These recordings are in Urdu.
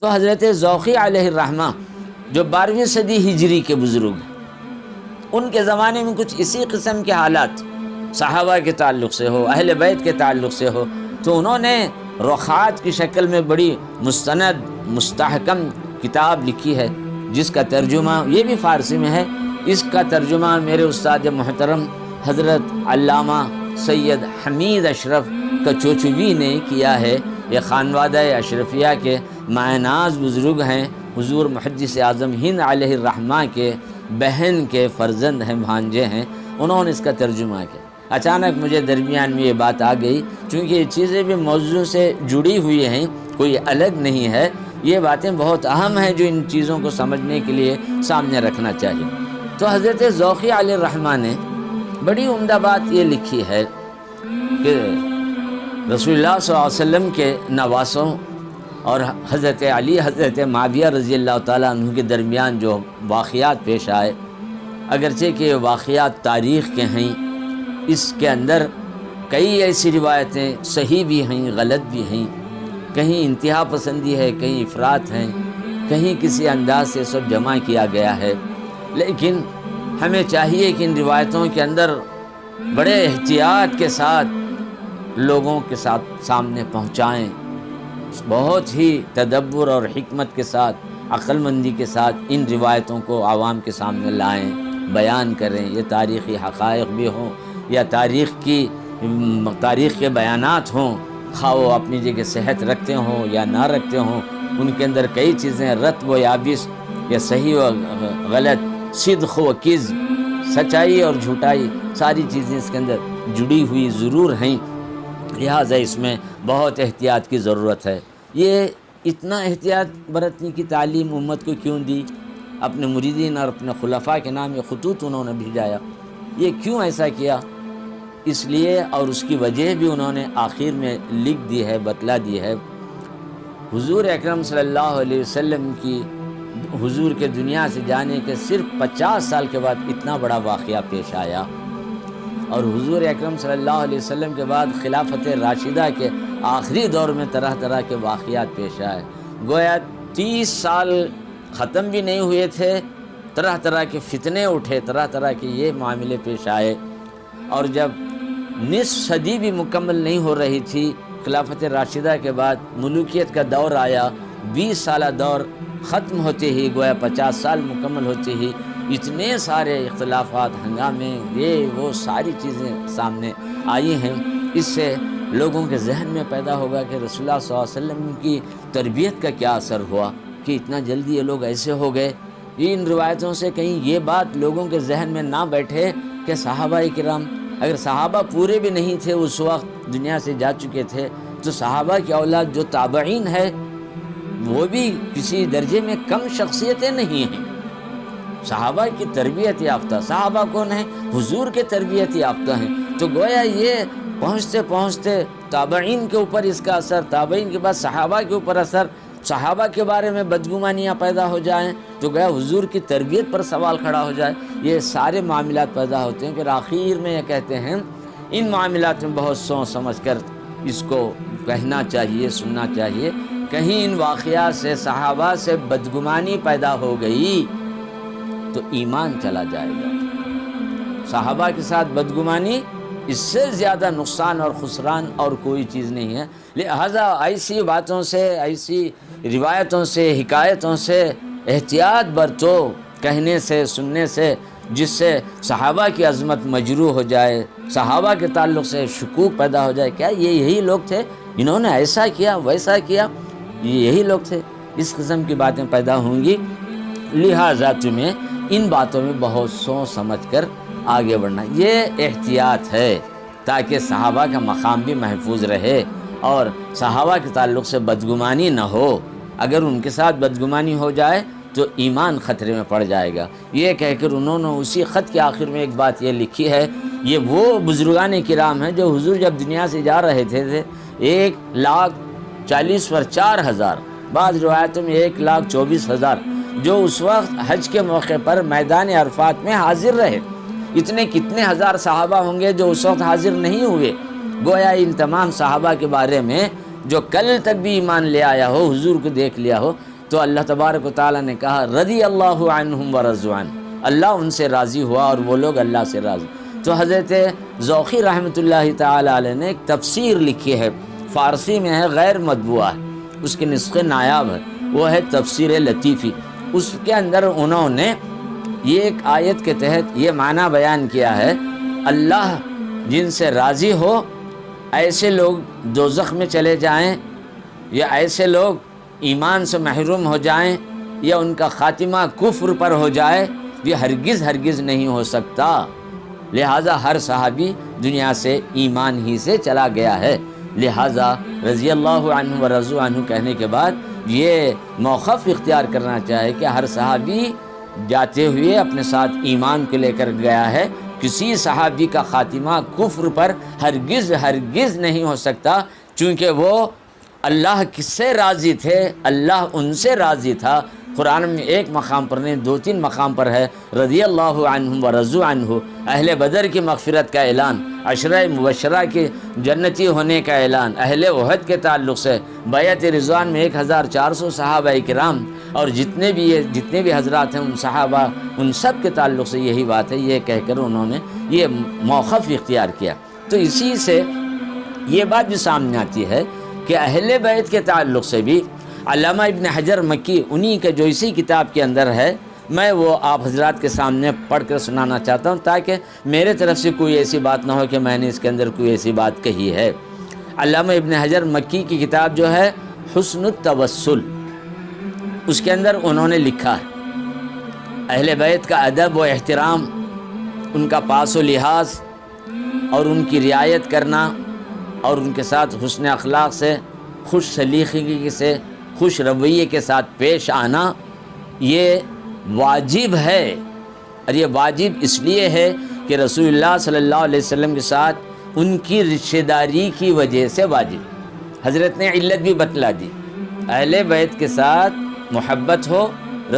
تو حضرت ذوقی علیہ الرحمہ جو 12ویں صدی ہجری کے بزرگ ہیں، ان کے زمانے میں کچھ اسی قسم کے حالات صحابہ کے تعلق سے ہو، اہل بیت کے تعلق سے ہو، تو انہوں نے رخات کی شکل میں بڑی مستند مستحکم کتاب لکھی ہے، جس کا ترجمہ یہ بھی فارسی میں ہے۔ اس کا ترجمہ میرے استاد محترم حضرت علامہ سید حمید اشرف کچوچوی نے کیا ہے۔ یہ خانوادہ اشرفیہ کے معناز بزرگ ہیں، حضور محدث اعظم ہند علیہ الرحمہ کے بہن کے فرزند ہیں، بھانجے ہیں، انہوں نے اس کا ترجمہ کیا۔ اچانک مجھے درمیان میں یہ بات آ گئی، چونکہ یہ چیزیں بھی موضوع سے جڑی ہوئی ہیں، کوئی الگ نہیں ہے، یہ باتیں بہت اہم ہیں جو ان چیزوں کو سمجھنے کے لیے سامنے رکھنا چاہیے۔ تو حضرت ذوقی علیہ الرحمہ نے بڑی عمدہ بات یہ لکھی ہے کہ رسول اللہ صلی اللہ علیہ وسلم کے نواسوں اور حضرت علی حضرت معاویہ رضی اللہ تعالیٰ عنہ کے درمیان جو واقعات پیش آئے، اگرچہ کہ یہ واقعات تاریخ کے ہیں، اس کے اندر کئی ایسی روایتیں صحیح بھی ہیں، غلط بھی ہیں، کہیں انتہا پسندی ہے، کہیں افراط ہیں، کہیں کسی انداز سے سب جمع کیا گیا ہے، لیکن ہمیں چاہیے کہ ان روایتوں کے اندر بڑے احتیاط کے ساتھ لوگوں کے ساتھ سامنے پہنچائیں، بہت ہی تدبر اور حکمت کے ساتھ، عقل مندی کے ساتھ ان روایتوں کو عوام کے سامنے لائیں، بیان کریں۔ یہ تاریخی حقائق بھی ہوں یا تاریخ کے بیانات ہوں، خواہ وہ اپنی جگہ صحت رکھتے ہوں یا نہ رکھتے ہوں، ان کے اندر کئی چیزیں رتب و یابس یا صحیح و غلط، صدق و کذب، سچائی اور جھوٹائی، ساری چیزیں اس کے اندر جڑی ہوئی ضرور ہیں، لہٰذا اس میں بہت احتیاط کی ضرورت ہے۔ یہ اتنا احتیاط برتنے کی تعلیم امت کو کیوں دی؟ اپنے مریدین اور اپنے خلفاء کے نام یہ خطوط انہوں نے بھیجایا، یہ کیوں ایسا کیا؟ اس لیے، اور اس کی وجہ بھی انہوں نے آخر میں لکھ دی ہے، بتلا دی ہے۔ حضور اکرم صلی اللہ علیہ وسلم کی حضور کے دنیا سے جانے کے صرف 50 سال کے بعد اتنا بڑا واقعہ پیش آیا، اور حضور اکرم صلی اللہ علیہ وسلم کے بعد خلافت راشدہ کے آخری دور میں طرح طرح کے واقعات پیش آئے، گویا 30 سال ختم بھی نہیں ہوئے تھے، طرح طرح کے فتنے اٹھے، طرح طرح کے یہ معاملے پیش آئے، اور جب نصف صدی بھی مکمل نہیں ہو رہی تھی خلافت راشدہ کے بعد ملوکیت کا دور آیا، 20 سالہ دور ختم ہوتے ہی گویا 50 سال مکمل ہوتے ہی اتنے سارے اختلافات، ہنگامے، یہ وہ ساری چیزیں سامنے آئی ہیں۔ اس سے لوگوں کے ذہن میں پیدا ہوگا کہ رسول اللہ صلی اللہ علیہ وسلم کی تربیت کا کیا اثر ہوا کہ اتنا جلدی یہ لوگ ایسے ہو گئے۔ ان روایتوں سے کہیں یہ بات لوگوں کے ذہن میں نہ بیٹھے کہ صحابہ کرام، اگر صحابہ پورے بھی نہیں تھے اس وقت، دنیا سے جا چکے تھے، تو صحابہ کی اولاد جو تابعین ہے وہ بھی کسی درجے میں کم شخصیتیں نہیں ہیں۔ صحابہ کی تربیت یافتہ، صحابہ کون ہیں؟ حضور کے تربیت یافتہ ہیں، تو گویا یہ پہنچتے پہنچتے تابعین کے اوپر اس کا اثر، تابعین کے بعد صحابہ کے اوپر اثر، صحابہ کے بارے میں بدگمانیاں پیدا ہو جائیں تو گویا حضور کی تربیت پر سوال کھڑا ہو جائے، یہ سارے معاملات پیدا ہوتے ہیں۔ پھر آخر میں یہ کہتے ہیں ان معاملات میں بہت سوچ سمجھ کر اس کو کہنا چاہیے، سننا چاہیے، کہیں ان واقعات سے صحابہ سے بدگمانی پیدا ہو گئی تو ایمان چلا جائے گا۔ صحابہ کے ساتھ بدگمانی اس سے زیادہ نقصان اور خسران اور کوئی چیز نہیں ہے، لہذا ایسی باتوں سے، ایسی روایتوں سے، حکایتوں سے احتیاط برتو، کہنے سے، سننے سے، جس سے صحابہ کی عظمت مجروح ہو جائے، صحابہ کے تعلق سے شکوک پیدا ہو جائے، کیا یہ یہی لوگ تھے، انہوں نے ایسا کیا ویسا کیا، یہ یہی لوگ تھے، اس قسم کی باتیں پیدا ہوں گی۔ لہٰذا تمہیں ان باتوں میں بہت سوچ سمجھ کر آگے بڑھنا، یہ احتیاط ہے تاکہ صحابہ کا مقام بھی محفوظ رہے اور صحابہ کے تعلق سے بدگمانی نہ ہو۔ اگر ان کے ساتھ بدگمانی ہو جائے تو ایمان خطرے میں پڑ جائے گا۔ یہ کہہ کر انہوں نے اسی خط کے آخر میں ایک بات یہ لکھی ہے، یہ وہ بزرگان کرام ہیں جو حضور جب دنیا سے جا رہے تھے 1,40,000 پر 4,000، بعض روایتوں میں 1,24,000 جو اس وقت حج کے موقع پر میدان عرفات میں حاضر رہے۔ اتنے کتنے ہزار صحابہ ہوں گے جو اس وقت حاضر نہیں ہوئے۔ گویا ان تمام صحابہ کے بارے میں جو کل تک بھی ایمان لے آیا ہو، حضور کو دیکھ لیا ہو، تو اللہ تبارک و تعالیٰ نے کہا رضی اللہ عنہم ورضوا عنہ، اللہ ان سے راضی ہوا اور وہ لوگ اللہ سے راضی۔ تو حضرت ذوقی رحمۃ اللہ تعالیٰ علیہ نے ایک تفسیر لکھی ہے، فارسی میں ہے، غیر مطبوعہ ہے، اس کے نسخے نایاب ہے، وہ ہے تفسیر لطیفی۔ اس کے اندر انہوں نے یہ ایک آیت کے تحت یہ معنی بیان کیا ہے، اللہ جن سے راضی ہو ایسے لوگ دوزخ میں چلے جائیں، یا ایسے لوگ ایمان سے محروم ہو جائیں، یا ان کا خاتمہ کفر پر ہو جائے، یہ ہرگز ہرگز نہیں ہو سکتا۔ لہٰذا ہر صحابی دنیا سے ایمان ہی سے چلا گیا ہے۔ لہٰذا رضی اللہ عنہ ورضوا عنہ کہنے کے بعد یہ موقف اختیار کرنا چاہے کہ ہر صحابی جاتے ہوئے اپنے ساتھ ایمان کو لے کر گیا ہے۔ کسی صحابی کا خاتمہ کفر پر ہرگز ہرگز نہیں ہو سکتا، چونکہ وہ اللہ کس سے راضی تھے، اللہ ان سے راضی تھا۔ قرآن میں ایک مقام پر نہیں، 2-3 مقام پر ہے رضی اللہ عنہم ورضوا عنہ، اہل بدر کی مغفرت کا اعلان، عشرہ مبشرہ کے جنتی ہونے کا اعلان، اہل احد کے تعلق سے بیعت رضوان میں 1400 صحابہ کرام اور جتنے بھی حضرات ہیں ان صحابہ، ان سب کے تعلق سے یہی بات ہے، یہ کہہ کر انہوں نے یہ موقف اختیار کیا۔ تو اسی سے یہ بات بھی سامنے آتی ہے کہ اہل بیت کے تعلق سے بھی علامہ ابن حجر مکی انہی کے جو اسی کتاب کے اندر ہے، میں وہ آپ حضرات کے سامنے پڑھ کر سنانا چاہتا ہوں تاکہ میرے طرف سے کوئی ایسی بات نہ ہو کہ میں نے اس کے اندر کوئی ایسی بات کہی ہے۔ علامہ ابن حجر مکی کی کتاب جو ہے حسن التوسل، اس کے اندر انہوں نے لکھا ہے اہل بیت کا ادب و احترام، ان کا پاس و لحاظ اور ان کی رعایت کرنا اور ان کے ساتھ حسن اخلاق سے، خوش سلیقگی سے، خوش رویے کے ساتھ پیش آنا، یہ واجب ہے۔ اور یہ واجب اس لیے ہے کہ رسول اللہ صلی اللہ علیہ وسلم کے ساتھ ان کی رشتہ داری کی وجہ سے واجب۔ حضرت نے علت بھی بتلا دی، اہل بیت کے ساتھ محبت ہو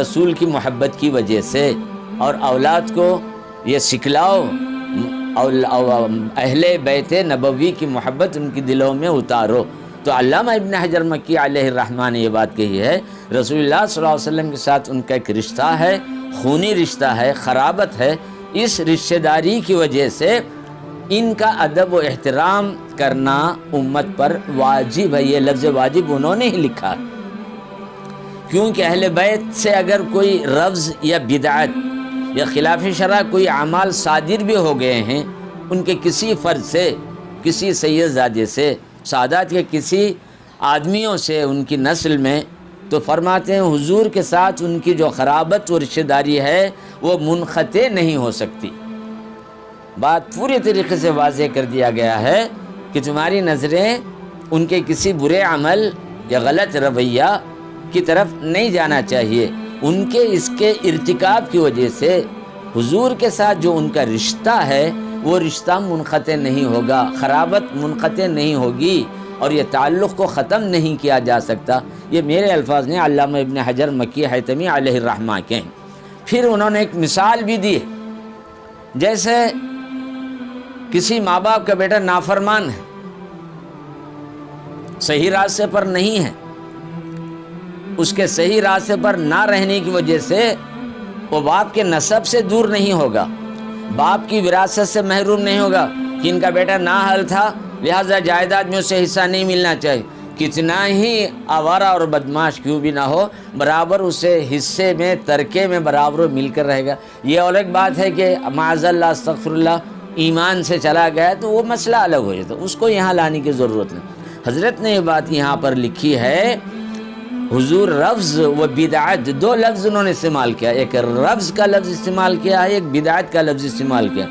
رسول کی محبت کی وجہ سے، اور اولاد کو یہ سکھلاؤ اہل بیت نبوی کی محبت ان کی دلوں میں اتارو۔ تو علامہ ابن حجر مکی علیہ الرحمہ نے یہ بات کہی ہے، رسول اللہ صلی اللہ علیہ وسلم کے ساتھ ان کا ایک رشتہ ہے، خونی رشتہ ہے، قرابت ہے، اس رشتہ داری کی وجہ سے ان کا ادب و احترام کرنا امت پر واجب ہے۔ یہ لفظ واجب انہوں نے ہی لکھا، کیونکہ اہل بیت سے اگر کوئی رفض یا بدعت یا خلاف شرع کوئی اعمال صادر بھی ہو گئے ہیں ان کے کسی فرد سے، کسی سید زادے سے، سادات کے کسی آدمیوں سے، ان کی نسل میں، تو فرماتے ہیں حضور کے ساتھ ان کی جو قرابت و رشتہ داری ہے وہ منقطع نہیں ہو سکتی۔ بات پورے طریقے سے واضح کر دیا گیا ہے کہ تمہاری نظریں ان کے کسی برے عمل یا غلط رویہ کی طرف نہیں جانا چاہیے، ان کے اس کے ارتکاب کی وجہ سے حضور کے ساتھ جو ان کا رشتہ ہے وہ رشتہ منقطع نہیں ہوگا، قرابت منقطع نہیں ہوگی، اور یہ تعلق کو ختم نہیں کیا جا سکتا۔ یہ میرے الفاظ نے علامہ ابن حجر مکی حیتمی علیہ الرحمہ کے۔ پھر انہوں نے ایک مثال بھی دی، جیسے کسی ماں باپ کا بیٹا نافرمان ہے، صحیح راستے پر نہیں ہے، اس کے صحیح راستے پر نہ رہنے کی وجہ سے وہ باپ کے نسب سے دور نہیں ہوگا، باپ کی وراثت سے محروم نہیں ہوگا کہ ان کا بیٹا نااہل تھا لہذا جائیداد میں اسے حصہ نہیں ملنا چاہیے، کتنا ہی آوارہ اور بدماش کیوں بھی نہ ہو برابر اسے حصے میں، ترکے میں برابر مل کر رہے گا۔ یہ اور ایک بات ہے کہ معاذ اللہ استغفر اللہ ایمان سے چلا گیا تو وہ مسئلہ الگ ہو جاتا، اس کو یہاں لانے کی ضرورت نہیں۔ حضرت نے یہ بات یہاں پر لکھی ہے، حضور رفض و بدعت دو لفظ انہوں نے استعمال کیا، ایک رفض کا لفظ استعمال کیا ہے، ایک بدعت کا لفظ استعمال کیا۔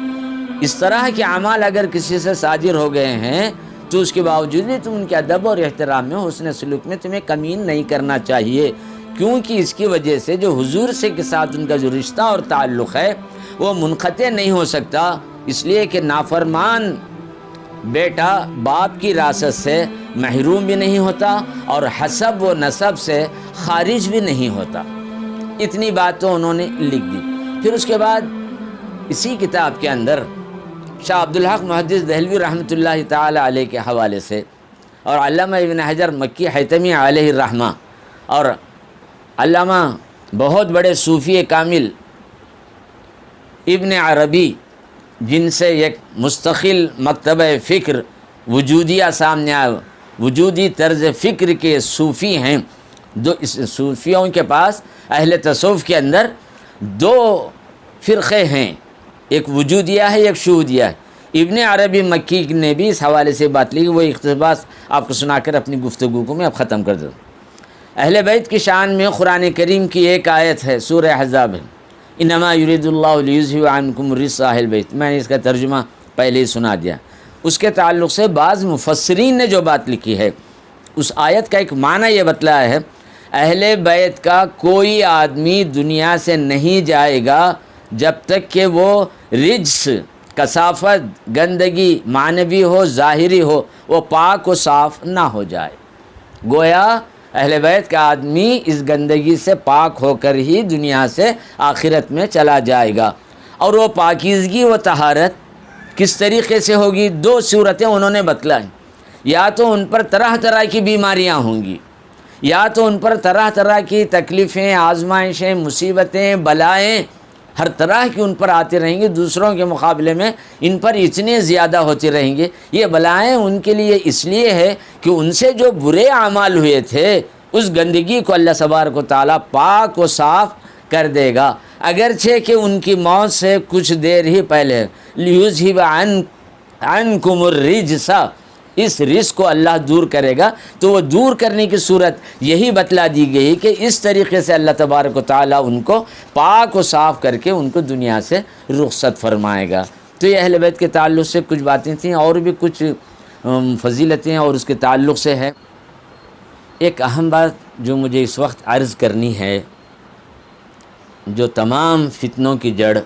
اس طرح کے اعمال اگر کسی سے صادر ہو گئے ہیں تو اس کے باوجود بھی تم ان کے ادب اور احترام میں، حسن سلوک میں تمہیں کمی نہیں کرنا چاہیے، کیونکہ اس کی وجہ سے جو حضور سے کے ساتھ ان کا جو رشتہ اور تعلق ہے وہ منقطع نہیں ہو سکتا، اس لیے کہ نافرمان بیٹا باپ کی وراثت سے محروم بھی نہیں ہوتا اور حسب و نسب سے خارج بھی نہیں ہوتا۔ اتنی بات تو انہوں نے لکھ دی۔ پھر اس کے بعد اسی کتاب کے اندر شاہ عبدالحق محدث دہلوی رحمۃ اللہ تعالی علیہ کے حوالے سے اور علامہ ابن حجر مکی حیتمی علیہ الرحمہ اور علامہ بہت بڑے صوفی کامل ابن عربی، جن سے ایک مستقل مکتبہ فکر وجودیہ سامنے آیا، وجودی طرز فکر کے صوفی ہیں، دو صوفیوں کے پاس اہل تصوف کے اندر دو فرقے ہیں، ایک وجودیہ ہے ایک شہودیہ ہے۔ ابن عربی مکی نے بھی اس حوالے سے بات لی، وہ اقتباس آپ کو سنا کر اپنی گفتگو کو میں اب ختم کر دوں۔ اہل بیت کی شان میں قرآن کریم کی ایک آیت ہے، سورہ احزاب ہے، انما یرید اللہ لیذھب عنکم الرجس اہل بیت، میں نے اس کا ترجمہ پہلے ہی سنا دیا۔ اس کے تعلق سے بعض مفسرین نے جو بات لکھی ہے، اس آیت کا ایک معنی یہ بتلایا ہے، اہل بیت کا کوئی آدمی دنیا سے نہیں جائے گا جب تک کہ وہ رجس، کثافت، گندگی معنوی ہو ظاہری ہو، وہ پاک و صاف نہ ہو جائے۔ گویا اہل بیت کا آدمی اس گندگی سے پاک ہو کر ہی دنیا سے آخرت میں چلا جائے گا۔ اور وہ پاکیزگی و طہارت کس طریقے سے ہوگی؟ دو صورتیں انہوں نے بتلائیں، یا تو ان پر طرح طرح کی بیماریاں ہوں گی، یا تو ان پر طرح طرح کی تکلیفیں، آزمائشیں، مصیبتیں، بلائیں ہر طرح کی ان پر آتی رہیں گی، دوسروں کے مقابلے میں ان پر اتنے زیادہ ہوتی رہیں گی۔ یہ بلائیں ان کے لیے اس لیے ہے کہ ان سے جو برے اعمال ہوئے تھے اس گندگی کو اللہ تبارک و تعالیٰ پاک و صاف کر دے گا، اگرچہ کہ ان کی موت سے کچھ دیر ہی پہلے لیذھب عنکم الرجس، اس رجس کو اللہ دور کرے گا۔ تو وہ دور کرنے کی صورت یہی بتلا دی گئی کہ اس طریقے سے اللہ تبارک و تعالیٰ ان کو پاک و صاف کر کے ان کو دنیا سے رخصت فرمائے گا۔ تو یہ اہل بیت کے تعلق سے کچھ باتیں تھیں، اور بھی کچھ فضیلتیں اور اس کے تعلق سے ہے۔ ایک اہم بات جو مجھے اس وقت عرض کرنی ہے، جو تمام فتنوں کی جڑ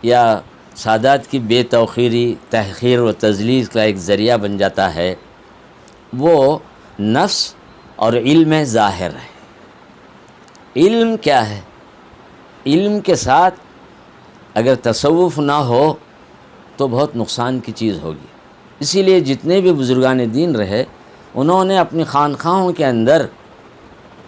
یا سادات کی بے توقیری، تحقیر و تذلیل کا ایک ذریعہ بن جاتا ہے، وہ نفس اور علم ظاہر ہے۔ علم کیا ہے؟ علم کے ساتھ اگر تصوف نہ ہو تو بہت نقصان کی چیز ہوگی۔ اسی لیے جتنے بھی بزرگان دین رہے، انہوں نے اپنی خانقاہوں کے اندر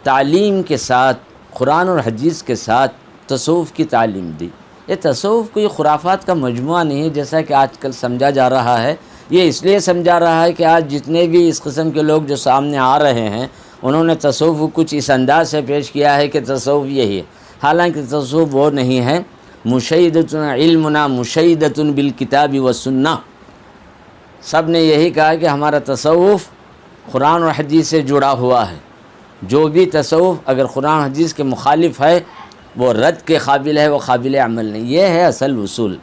تعلیم کے ساتھ، قرآن اور حدیث کے ساتھ تصوف کی تعلیم دی۔ یہ تصوف کوئی خرافات کا مجموعہ نہیں ہے جیسا کہ آج کل سمجھا جا رہا ہے۔ یہ اس لیے سمجھا رہا ہے کہ آج جتنے بھی اس قسم کے لوگ جو سامنے آ رہے ہیں، انہوں نے تصوف کو کچھ اس انداز سے پیش کیا ہے کہ تصوف یہی ہے، حالانکہ تصوف وہ نہیں ہے۔ مشیدۃ علمنا مشیدۃ بالکتاب والسنہ، سب نے یہی کہا کہ ہمارا تصوف قرآن اور حدیث سے جڑا ہوا ہے، جو بھی تصوف اگر قرآن حدیث کے مخالف ہے وہ رد کے قابل ہے، وہ قابل عمل نہیں۔ یہ ہے اصل اصول۔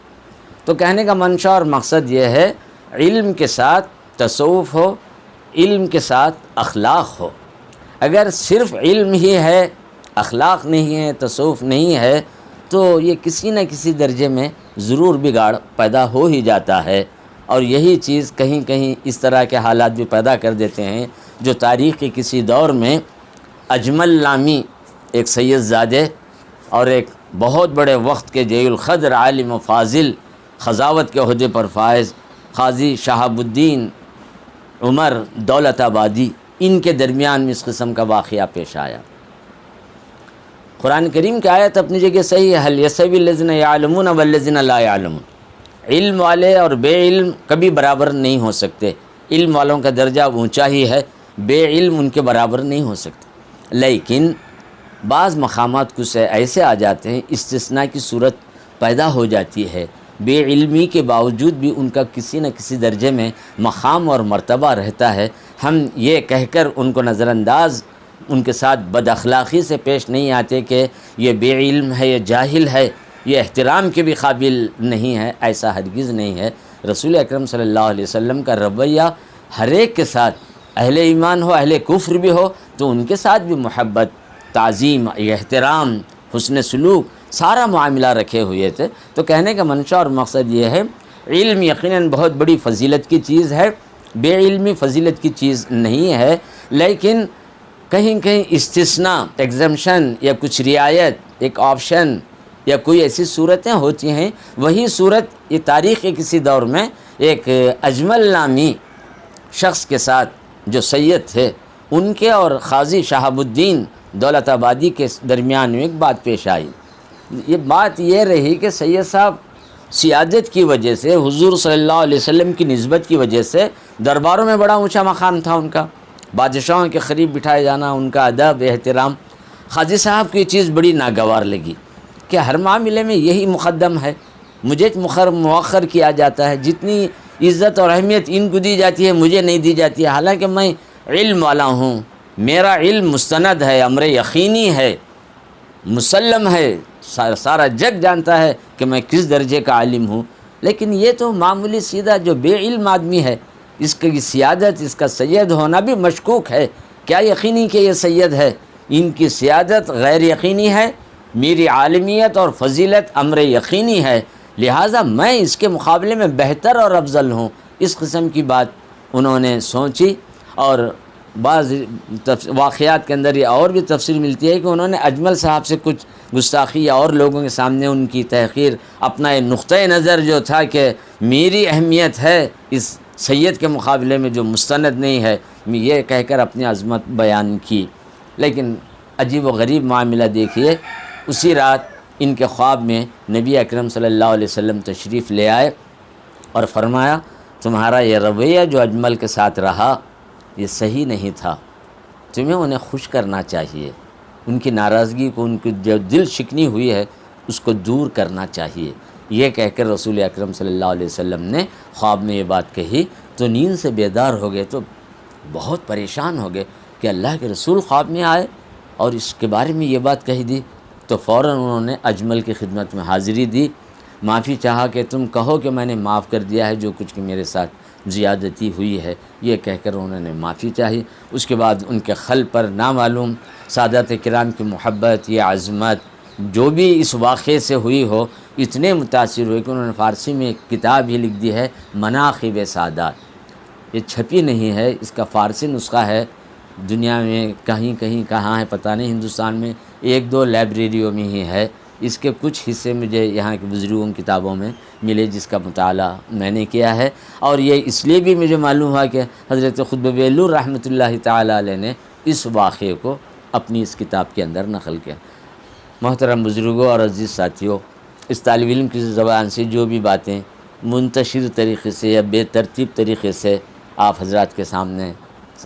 تو کہنے کا منشا اور مقصد یہ ہے، علم کے ساتھ تصوف ہو، علم کے ساتھ اخلاق ہو۔ اگر صرف علم ہی ہے، اخلاق نہیں ہے، تصوف نہیں ہے، تو یہ کسی نہ کسی درجے میں ضرور بگاڑ پیدا ہو ہی جاتا ہے۔ اور یہی چیز کہیں کہیں اس طرح کے حالات بھی پیدا کر دیتے ہیں، جو تاریخ کے کسی دور میں اجمل نامی ایک سید زادے اور ایک بہت بڑے وقت کے جلیل القدر عالم و فاضل، خضاوت کے عہدے پر فائز قاضی شہاب الدین عمر دولت آبادی، ان کے درمیان میں اس قسم کا واقعہ پیش آیا۔ قرآن کریم کی آیت اپنی جگہ صحیح ہے، هل يستوي الذين يعلمون والذين لا يعلمون، علم والے اور بے علم کبھی برابر نہیں ہو سکتے۔ علم والوں کا درجہ اونچا ہی ہے، بے علم ان کے برابر نہیں ہو سکتے۔ لیکن بعض مقامات کچھ ایسے آ جاتے ہیں، استثناء کی صورت پیدا ہو جاتی ہے، بے علمی کے باوجود بھی ان کا کسی نہ کسی درجے میں مقام اور مرتبہ رہتا ہے۔ ہم یہ کہہ کر ان کو نظر انداز، ان کے ساتھ بد اخلاقی سے پیش نہیں آتے کہ یہ بے علم ہے، یہ جاہل ہے، یہ احترام کے بھی قابل نہیں ہے، ایسا ہرگز نہیں ہے۔ رسول اکرم صلی اللہ علیہ وسلم کا رویہ ہر ایک کے ساتھ، اہل ایمان ہو، اہل کفر بھی ہو، تو ان کے ساتھ بھی محبت، تعظیم، احترام، حسن سلوک، سارا معاملہ رکھے ہوئے تھے۔ تو کہنے کا منشا اور مقصد یہ ہے، علم یقیناً بہت بڑی فضیلت کی چیز ہے، بے علمی فضیلت کی چیز نہیں ہے، لیکن کہیں کہیں استثناء، ایگزمپشن یا کچھ رعایت، ایک آپشن یا کوئی ایسی صورتیں ہوتی ہیں۔ وہی صورت یہ تاریخ کے کسی دور میں ایک اجمل نامی شخص کے ساتھ جو سید تھے ان کے اور قاضی شہاب الدین دولت آبادی کے درمیان میں ایک بات پیش آئی۔ یہ بات یہ رہی کہ سید صاحب سیادت کی وجہ سے، حضور صلی اللہ علیہ وسلم کی نسبت کی وجہ سے درباروں میں بڑا اونچا مقام تھا ان کا، بادشاہوں کے قریب بٹھائے جانا، ان کا ادب احترام۔ قاضی صاحب کو یہ چیز بڑی ناگوار لگی کہ ہر معاملے میں یہی مقدم ہے، مجھے مؤخر کیا جاتا ہے، جتنی عزت اور اہمیت ان کو دی جاتی ہے مجھے نہیں دی جاتی ہے، حالانکہ میں علم والا ہوں، میرا علم مستند ہے، امر یقینی ہے، مسلم ہے، سارا جگ جانتا ہے کہ میں کس درجے کا عالم ہوں، لیکن یہ تو معمولی سیدھا جو بے علم آدمی ہے، اس کی سیادت، اس کا سید ہونا بھی مشکوک ہے۔ کیا یقینی کہ یہ سید ہے؟ ان کی سیادت غیر یقینی ہے، میری عالمیت اور فضیلت امر یقینی ہے، لہٰذا میں اس کے مقابلے میں بہتر اور افضل ہوں۔ اس قسم کی بات انہوں نے سوچی، اور بعض واقعات کے اندر یہ اور بھی تفصیل ملتی ہے کہ انہوں نے اجمل صاحب سے کچھ گستاخی اور لوگوں کے سامنے ان کی تحقیر، اپنا یہ نقطۂ نظر جو تھا کہ میری اہمیت ہے اس سید کے مقابلے میں جو مستند نہیں ہے، یہ کہہ کر اپنی عظمت بیان کی۔ لیکن عجیب و غریب معاملہ دیکھیے، اسی رات ان کے خواب میں نبی اکرم صلی اللہ علیہ وسلم تشریف لے آئے اور فرمایا تمہارا یہ رویہ جو اجمل کے ساتھ رہا یہ صحیح نہیں تھا، تمہیں انہیں خوش کرنا چاہیے، ان کی ناراضگی کو، ان کی جو دل شکنی ہوئی ہے اس کو دور کرنا چاہیے۔ یہ کہہ کر رسول اکرم صلی اللہ علیہ وسلم نے خواب میں یہ بات کہی تو نیند سے بیدار ہو گئے، تو بہت پریشان ہو گئے کہ اللہ کے رسول خواب میں آئے اور اس کے بارے میں یہ بات کہی دی۔ تو فوراً انہوں نے اجمل کی خدمت میں حاضری دی، معافی چاہا کہ تم کہو کہ میں نے معاف کر دیا ہے جو کچھ کہ میرے ساتھ زیادتی ہوئی ہے، یہ کہہ کر انہوں نے معافی چاہی۔ اس کے بعد ان کے خل پر نامعلوم سادات کرام کی محبت، یہ عظمت جو بھی اس واقعے سے ہوئی ہو، اتنے متاثر ہوئے کہ انہوں نے فارسی میں ایک کتاب ہی لکھ دی ہے، مناقب سادات۔ یہ چھپی نہیں ہے، اس کا فارسی نسخہ ہے، دنیا میں کہیں کہاں ہے پتہ نہیں، ہندوستان میں ایک دو لائبریریوں میں ہی ہے۔ اس کے کچھ حصے مجھے یہاں کے بزرگوں کی کتابوں میں ملے جس کا مطالعہ میں نے کیا ہے، اور یہ اس لیے بھی مجھے معلوم ہوا کہ حضرت خطب بیلور رحمۃ اللہ تعالی علیہ نے اس واقعے کو اپنی اس کتاب کے اندر نقل کیا۔ محترم بزرگوں اور عزیز ساتھیوں، اس طالب علم کی زبان سے جو بھی باتیں منتشر طریقے سے یا بے ترتیب طریقے سے آپ حضرات کے سامنے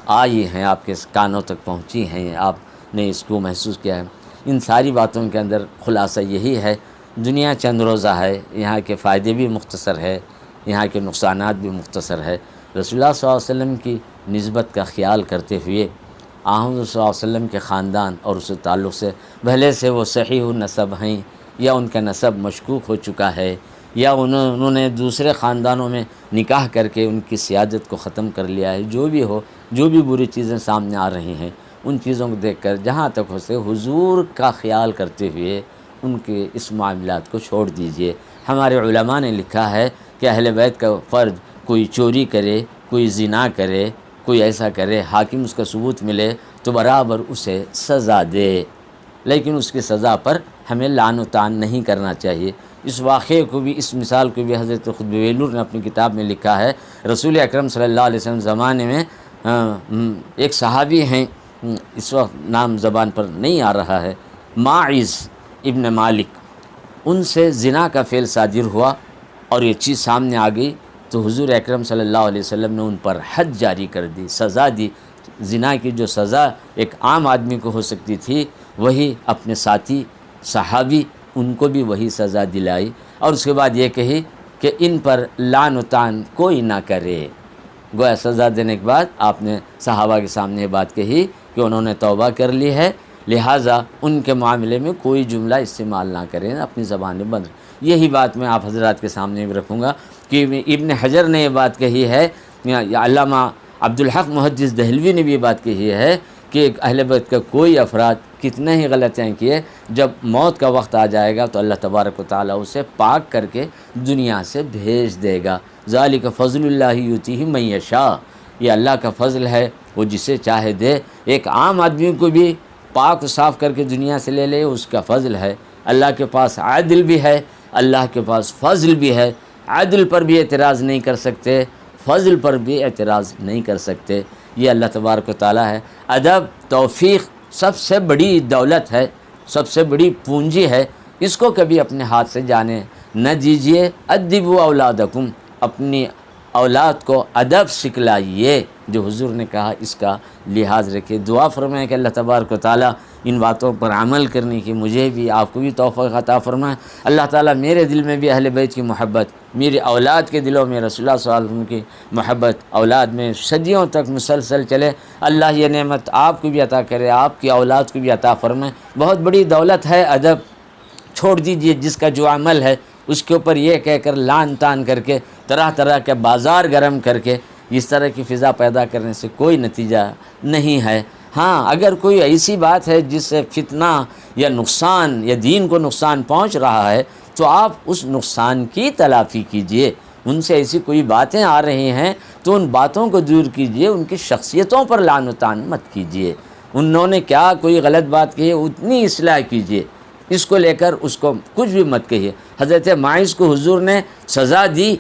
آئی ہیں، آپ کے کانوں تک پہنچی ہیں، آپ نے اس کو محسوس کیا ہے، ان ساری باتوں کے اندر خلاصہ یہی ہے، دنیا چند روزہ ہے، یہاں کے فائدے بھی مختصر ہے، یہاں کے نقصانات بھی مختصر ہے۔ رسول اللہ صلی اللہ علیہ وسلم کی نسبت کا خیال کرتے ہوئے حضور صلی اللہ علیہ وسلم کے خاندان اور اس تعلق سے بھلے سے وہ صحیح النسب ہیں یا ان کا نسب مشکوک ہو چکا ہے، یا انہوں نے دوسرے خاندانوں میں نکاح کر کے ان کی سیادت کو ختم کر لیا ہے، جو بھی ہو، جو بھی بری چیزیں سامنے آ رہی ہیں، ان چیزوں کو دیکھ کر جہاں تک ہو سکے حضور کا خیال کرتے ہوئے ان کے اس معاملات کو چھوڑ دیجئے۔ ہمارے علماء نے لکھا ہے کہ اہل بیت کا فرد کوئی چوری کرے، کوئی زنا کرے، کوئی ایسا کرے، حاکم اس کا ثبوت ملے تو برابر اسے سزا دے، لیکن اس کی سزا پر ہمیں لعن و طعن نہیں کرنا چاہیے۔ اس واقعے کو بھی، اس مثال کو بھی حضرت خطب بیلور نے اپنی کتاب میں لکھا ہے۔ رسول اکرم صلی اللہ علیہ وسلم زمانے میں ایک صحابی ہیں، اس وقت نام زبان پر نہیں آ رہا ہے، ماعز ابن مالک، ان سے زنا کا فعل صادر ہوا اور یہ چیز سامنے آ گئی تو حضور اکرم صلی اللہ علیہ وسلم نے ان پر حد جاری کر دی، سزا دی۔ زنا کی جو سزا ایک عام آدمی کو ہو سکتی تھی، وہی اپنے ساتھی صحابی ان کو بھی وہی سزا دلائی، اور اس کے بعد یہ کہی کہ ان پر لعن و طعن کوئی نہ کرے۔ گویا سزا دینے کے بعد آپ نے صحابہ کے سامنے یہ بات کہی کہ انہوں نے توبہ کر لی ہے، لہٰذا ان کے معاملے میں کوئی جملہ استعمال نہ کریں، اپنی زبانیں بند۔ یہی بات میں آپ حضرات کے سامنے بھی رکھوں گا کہ ابن حجر نے یہ بات کہی ہے، علامہ عبدالحق محدث دہلوی نے بھی یہ بات کہی ہے کہ اہل بیت کا کوئی افراد کتنے ہی غلطیاں کیے، جب موت کا وقت آ جائے گا تو اللہ تبارک و تعالیٰ اسے پاک کر کے دنیا سے بھیج دے گا۔ ذالک فضل اللہ یؤتیہ من یشاء، یہ اللہ کا فضل ہے، وہ جسے چاہے دے۔ ایک عام آدمی کو بھی پاک و صاف کر کے دنیا سے لے لے، اس کا فضل ہے۔ اللہ کے پاس عدل بھی ہے، اللہ کے پاس فضل بھی ہے، عدل پر بھی اعتراض نہیں کر سکتے، فضل پر بھی اعتراض نہیں کر سکتے۔ یہ اللہ تبارک و تعالیٰ ہے۔ ادب، توفیق سب سے بڑی دولت ہے، سب سے بڑی پونجی ہے، اس کو کبھی اپنے ہاتھ سے جانے نہ دیجیے۔ ادبوا اولادکم، اپنی اولاد کو ادب سکھلائیے، جو حضور نے کہا اس کا لحاظ رکھیے۔ دعا فرمائیں کہ اللہ تبارک و تعالیٰ ان باتوں پر عمل کرنے کی مجھے بھی آپ کو بھی توفیق عطا فرمائے۔ اللہ تعالیٰ میرے دل میں بھی اہل بیت کی محبت، میری اولاد کے دلوں میں رسول اللہ صلی اللہ علیہ وسلم کی محبت اولاد میں صدیوں تک مسلسل چلے۔ اللہ یہ نعمت آپ کو بھی عطا کرے، آپ کی اولاد کو بھی عطا فرمائے۔ بہت بڑی دولت ہے ادب۔ چھوڑ دیجئے جس کا جو عمل ہے اس کے اوپر یہ کہہ کر لان تان کر کے، طرح طرح کے بازار گرم کر کے اس طرح کی فضا پیدا کرنے سے کوئی نتیجہ نہیں ہے۔ ہاں، اگر کوئی ایسی بات ہے جس سے فتنہ یا نقصان یا دین کو نقصان پہنچ رہا ہے تو آپ اس نقصان کی تلافی کیجئے۔ ان سے ایسی کوئی باتیں آ رہی ہیں تو ان باتوں کو دور کیجئے، ان کی شخصیتوں پر لعن و طعن مت کیجئے۔ انہوں نے کیا کوئی غلط بات کہی ہے اتنی اصلاح کیجئے، اس کو لے کر اس کو کچھ بھی مت کہیے۔ حضرت ماعز کو حضور نے سزا دی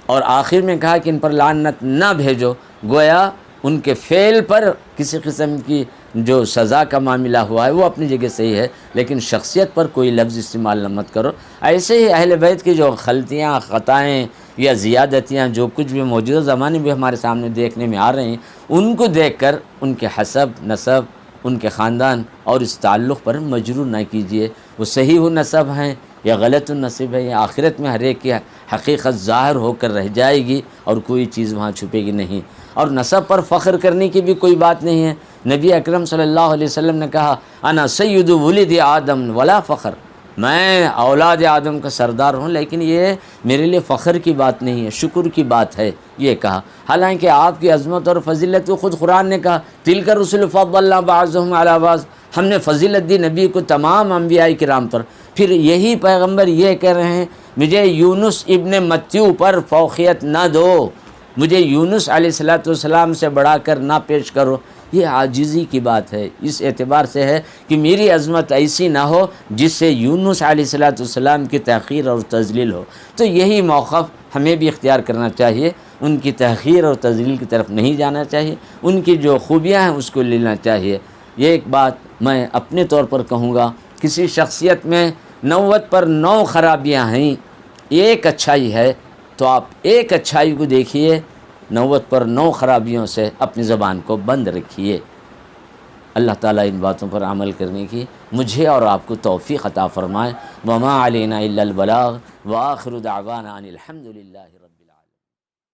اور آخر میں کہا کہ ان پر لعنت نہ بھیجو، گویا ان کے فعل پر کسی قسم کی جو سزا کا معاملہ ہوا ہے وہ اپنی جگہ صحیح ہے، لیکن شخصیت پر کوئی لفظ استعمال نہ مت کرو۔ ایسے ہی اہل بیت کی جو غلطیاں، خطائیں یا زیادتیاں جو کچھ بھی موجودہ زمانے میں ہمارے سامنے دیکھنے میں آ رہے ہیں، ان کو دیکھ کر ان کے حسب، نسب، ان کے خاندان اور اس تعلق پر مجرور نہ کیجیے۔ وہ صحیح نسب ہیں یا غلط النسب ہے، یا آخرت میں ہر ایک کی حقیقت ظاہر ہو کر رہ جائے گی اور کوئی چیز وہاں چھپے گی نہیں۔ اور نسب پر فخر کرنے کی بھی کوئی بات نہیں ہے۔ نبی اکرم صلی اللہ علیہ وسلم نے کہا انا سید ولد آدم ولا فخر، میں اولاد آدم کا سردار ہوں، لیکن یہ میرے لیے فخر کی بات نہیں ہے، شکر کی بات ہے، یہ کہا۔ حالانکہ آپ کی عظمت اور فضیلت کو خود قرآن نے کہا تلک الرسل فضلنا بعضهم علی بعض، ہم نے فضیلت دی نبی کو تمام انبیاء کرام پر۔ پھر یہی پیغمبر یہ کہہ رہے ہیں مجھے یونس ابن متیو پر فوقیت نہ دو، مجھے یونس علیہ السلام سے بڑھا کر نہ پیش کرو۔ یہ عاجزی کی بات ہے، اس اعتبار سے ہے کہ میری عظمت ایسی نہ ہو جس سے یونس علیہ السلام کی تحقیر اور تذلیل ہو۔ تو یہی موقف ہمیں بھی اختیار کرنا چاہیے، ان کی تحقیر اور تذلیل کی طرف نہیں جانا چاہیے، ان کی جو خوبیاں ہیں اس کو لینا چاہیے۔ یہ ایک بات میں اپنے طور پر کہوں گا، کسی شخصیت میں 90 پر 9 خرابیاں ہیں، ایک اچھائی ہے تو آپ ایک اچھائی کو دیکھیے، 90 پر 9 خرابیوں سے اپنی زبان کو بند رکھیے۔ اللہ تعالیٰ ان باتوں پر عمل کرنے کی مجھے اور آپ کو توفیق عطا فرمائے۔ وما علینا الا البلاغ وآخر دعوانا ان الحمد للہ۔